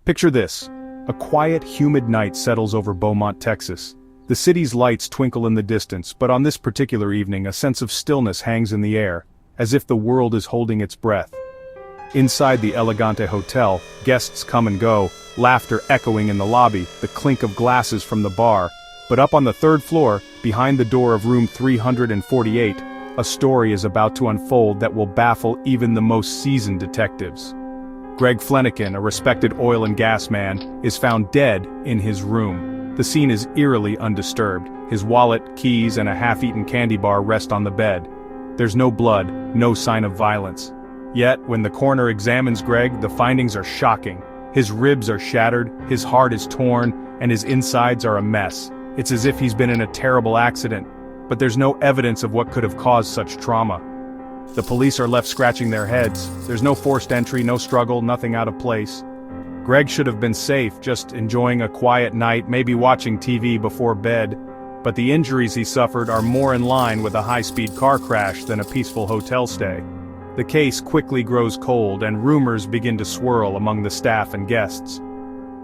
Picture this. A quiet, humid night settles over Beaumont, Texas. The city's lights twinkle in the distance, but on this particular evening a sense of stillness hangs in the air, as if the world is holding its breath. Inside the Eleganté Hotel, guests come and go, laughter echoing in the lobby, the clink of glasses from the bar. But up on the third floor, behind the door of room 348, a story is about to unfold that will baffle even the most seasoned detectives. Greg Fleniken, a respected oil and gas man, is found dead in his room. The scene is eerily undisturbed. His wallet, keys, and a half-eaten candy bar rest on the bed. There's no blood, no sign of violence. Yet, when the coroner examines Greg, the findings are shocking. His ribs are shattered, his heart is torn, and his insides are a mess. It's as if he's been in a terrible accident, but there's no evidence of what could have caused such trauma. The police are left scratching their heads. There's no forced entry, no struggle, nothing out of place. Greg should have been safe, just enjoying a quiet night, maybe watching TV before bed. But the injuries he suffered are more in line with a high-speed car crash than a peaceful hotel stay. The case quickly grows cold, and rumors begin to swirl among the staff and guests.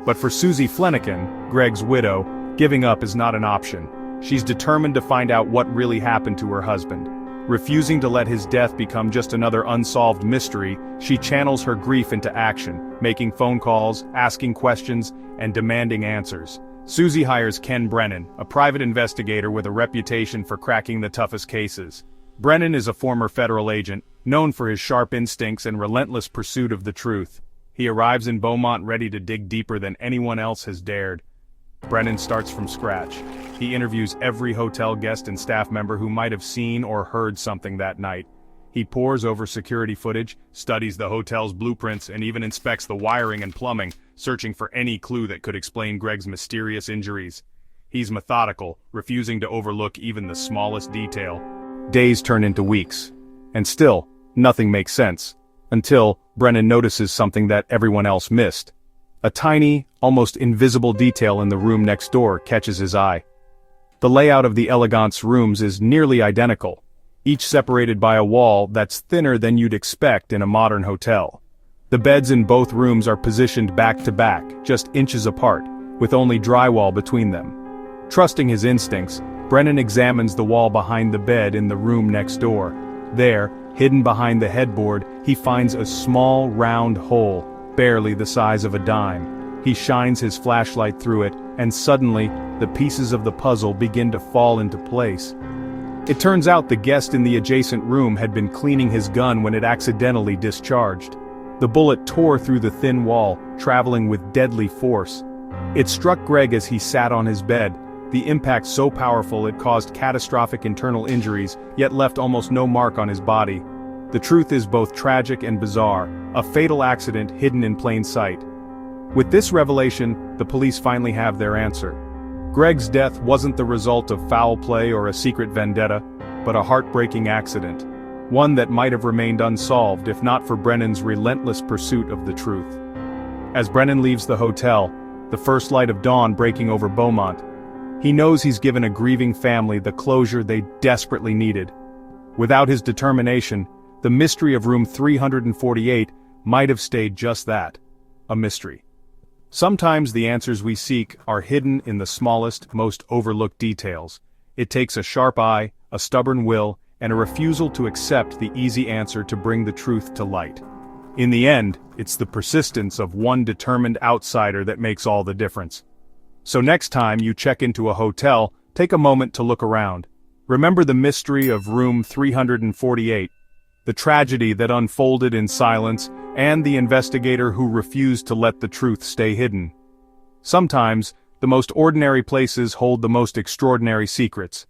But for Susie Fleniken, Greg's widow, giving up is not an option. She's determined to find out what really happened to her husband. Refusing to let his death become just another unsolved mystery, she channels her grief into action, making phone calls, asking questions, and demanding answers. Susie hires Ken Brennan, a private investigator with a reputation for cracking the toughest cases. Brennan is a former federal agent, known for his sharp instincts and relentless pursuit of the truth. He arrives in Beaumont ready to dig deeper than anyone else has dared. Brennan starts from scratch. He interviews every hotel guest and staff member who might have seen or heard something that night. He pores over security footage, studies the hotel's blueprints, and even inspects the wiring and plumbing, searching for any clue that could explain Greg's mysterious injuries. He's methodical, refusing to overlook even the smallest detail. Days turn into weeks. And still, nothing makes sense. Until Brennan notices something that everyone else missed. A tiny, almost invisible detail in the room next door catches his eye. The layout of the Eleganté's rooms is nearly identical, each separated by a wall that's thinner than you'd expect in a modern hotel. The beds in both rooms are positioned back to back, just inches apart, with only drywall between them. Trusting his instincts, Brennan examines the wall behind the bed in the room next door. There, hidden behind the headboard, he finds a small, round hole, barely the size of a dime. He shines his flashlight through it, and suddenly, the pieces of the puzzle begin to fall into place. It turns out the guest in the adjacent room had been cleaning his gun when it accidentally discharged. The bullet tore through the thin wall, traveling with deadly force. It struck Greg as he sat on his bed, the impact so powerful it caused catastrophic internal injuries, yet left almost no mark on his body. The truth is both tragic and bizarre, a fatal accident hidden in plain sight. With this revelation, the police finally have their answer. Greg's death wasn't the result of foul play or a secret vendetta, but a heartbreaking accident. One that might have remained unsolved if not for Brennan's relentless pursuit of the truth. As Brennan leaves the hotel, the first light of dawn breaking over Beaumont, he knows he's given a grieving family the closure they desperately needed. Without his determination, the mystery of room 348 might have stayed just that, a mystery. Sometimes the answers we seek are hidden in the smallest, most overlooked details. It takes a sharp eye, a stubborn will, and a refusal to accept the easy answer to bring the truth to light. In the end, it's the persistence of one determined outsider that makes all the difference. So next time you check into a hotel, take a moment to look around. Remember the mystery of room 348, the tragedy that unfolded in silence, and the investigator who refused to let the truth stay hidden. Sometimes, the most ordinary places hold the most extraordinary secrets.